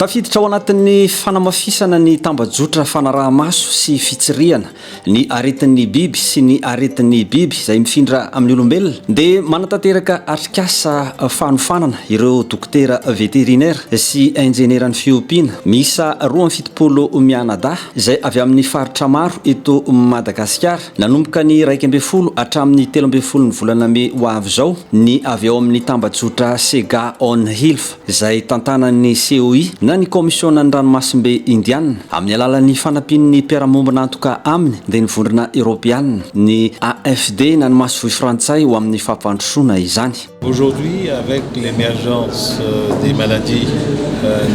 tafiditra ao anatin'ny fanamafisana ny tambajotra fanaraha-maso sy fitsiriana ny aretin'ny biby sy ny aretin'ny biby izay mifindra amin'ny olombelona dia manatanteraka atrikasa fanofanana ireo dokotera veterinaire sy injeneran'ny fiompiana miisa 2 mianada izay avy amin'ny faritra maro eto Madagasikara nanomboka ny 1 hatramin'ny 13 ny volana May ho avy izao ny avy ao amin'ny tambajotra Sega on Hilf izay tantanan'ny COI na ny komisiona ny ranomasimbe indiana amin'ny alalan'ny fanampian'ny mpiara-mombona antoka aminy dia nivondrona Europiana ny AFD na ny masovoy frantsay ho amin'ny fampandrosoana izany. Aujourd'hui, avec l'émergence des maladies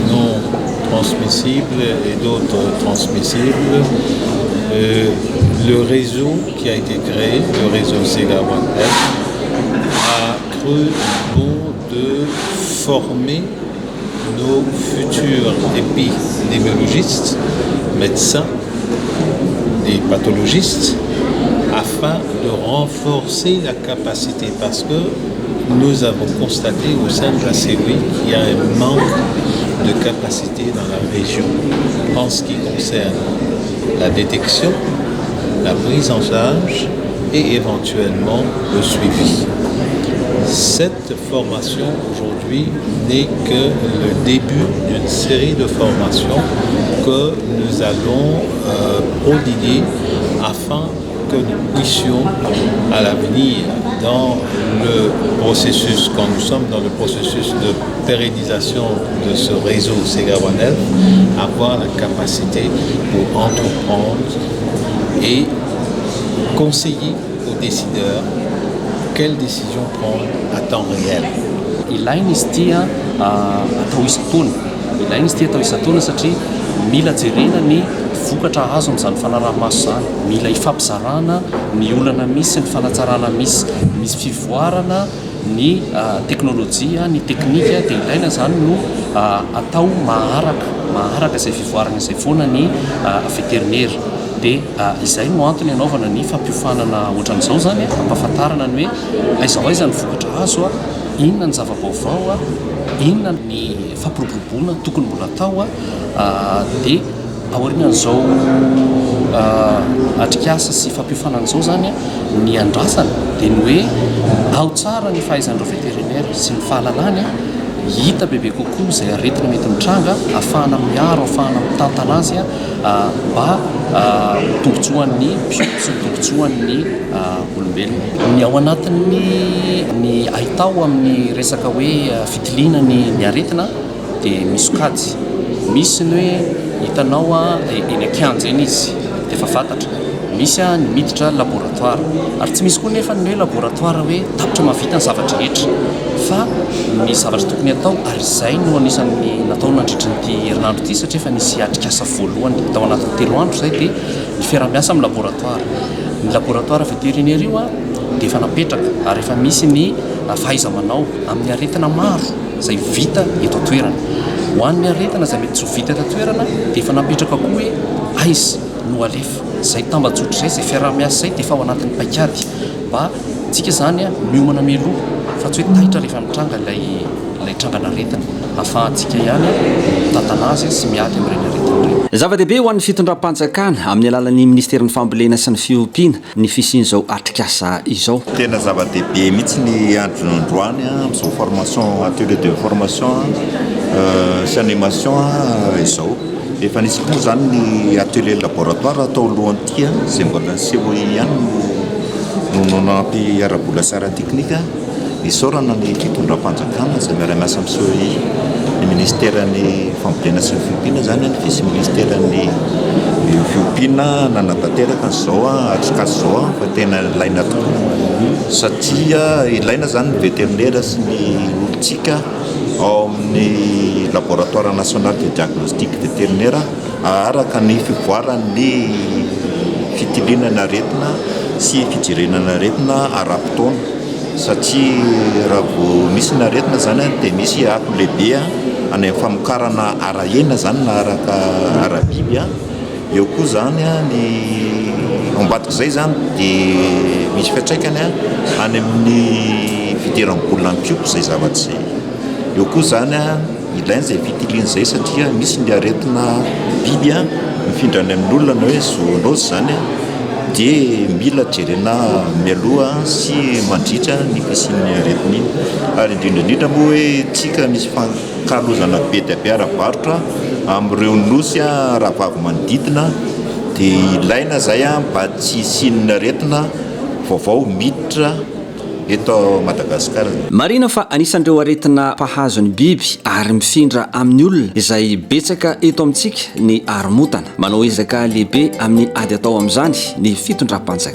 non transmissibles et d'autres transmissibles, le réseau qui a été créé, le réseau Sega One Health, a cru bon de former nos futurs épidémiologistes, médecins et pathologistes afin de renforcer la capacité parce que nous avons constaté au sein de la COI qu'il y a un manque de capacité dans la région en ce qui concerne la détection, la prise en charge et éventuellement le suivi. Cette formation aujourd'hui n'est que le début d'une série de formations que nous allons prodiguer afin que nous puissions à l'avenir dans le processus, quand nous sommes dans le processus de pérennisation de ce réseau Sega One Health, avoir la capacité pour entreprendre et conseiller aux décideurs quelle décision prendre à temps réel. Ilaina izy ity atao isan-taona. Ilaina izy ity atao isan-taona satria mila jerena ny vokatra azo amin'izany fanaraha-maso izany. Mila hifampizarana ny olana misy, ny fanatsarana misy, misy fivoarana ny teknôlôjia, ny teknika dia ilaina izany no atao maharaka izay fivoarana izay foana ny veterinera. Dia izay no antony anaovana ny fampiofanana ohatran'izao zany ampahafantarana ny hoe aiza ny vokatra azo inona ny zava-baovao inona ny fampiroboroboana tokony mbola atao dia aorian'izao atrikasa sy fampiofanan'izao zany ny andrasana dia ny hoe ao tsara ny fahaizan'ireo veterinaire sy ny fahalalany hita bebe kokoa izay aretina mety mitranga ahafahana miaro ahafahana mitantana azy mba tombotsoan'ny pioty sy tombotsoan'ny olombelona. Ny ao anatin'ny ny ahitao amin'ny resaka hoe fitiliana ny aretina dia misy sokajy. Misy ny hoe hitanao eny an-kianja eny izy dia efa fantatra. Misy ny miditra laboratoire ary tsy misy koa nefa ny hoe laboratoire hoe tapitra mahavita ny zavatra rehetra fa ny zavatra tokony atao ary izay no anisan'ny natao nandritran'ity herinandro ity satria efa nisy atrikasa voalohany tao anatin'ny 3 andro izay dia ny fiara-miasa amin'ny laboratoire. Ny laboratoire vétérinaire io dia efa napetraka ary efa misy ny fahaiza-manao amin'ny aretina maro izay vita eto an-toerana. Ho an'ny aretina izay mety tsy ho vita eto an-toerana dia efa napetraka koa hoe aiza no alefa izay tambajotra izay izay fiara-miasa izay dia efa ao anatin'ny paikady mba tsika izany miomana mialoha fa tsy hoe taitra rehefa mitranga ilay trangana aretina ahafahantsika ihany mitantana azy sy miady amin'ireny aretina ireny. Zava-dehibe ho an'ny fitondram-panjakana amin'ny alalan'ny ministerin'ny fambolena sy ny fiompiana ny fisian'izao atrikasa izao. Tena zava-dehibe mihitsy ny andronandroany amin'izao formation atelier de formation sy animation izao. Efa nisy koa zany ny atelier laboratoire atao alohan'ity izay mbola ny COI ihany no nampy ara-bola sara teknika nisaorana ny fitondram-panjakana izay miara-miasa amin'ny COI ny ministeran'ny fambolena sy ny fiompiana zany ny vice ministeran'ny fiompiana nanatanteraka an'izao atrikasa izao fa tena ilaina tokoa satria ilaina zany ny vétérinaire sy ny olontsika ao amin'ny laboratoire national de diagnostic vétérinaire araka ny fivoaran'ny fitilinana aretina sy fijerenana aretina ara-potoana satria raha vao misy ny aretina zany dia misy ako lehibe any amin'ny famokarana ara-hena zany na araka ara-biby eo koa zany ny ambadika izay zany dia misy fiantraikany any amin'ny fidiram-bolona ny piopo izay zavatra izay eo koa zany ilainy zay fitilian'izay satria misy ny aretina biby a mifindrany amin'olona na hoe zoonose zany a dia mila jerena mialoha sy mandritra ny fisian'ny aretina iny ary indrindrandrindra moa hoe tsika misy fankalozana be dia be ara-barotra amin'ireo nosy a raha vavy manodidina dia ilaina zay a mba tsy hisian'ny aretina vaovao miditra eto Madagasikara. Marina fa anisan'ireo aretina mpahazon'ny biby ary mifindra amin'ny olona izay betsaka eto amintsika ny aromotana. Manao ezaka lehibe amin'ny ady atao amin'izany ny fitondram-panjakana.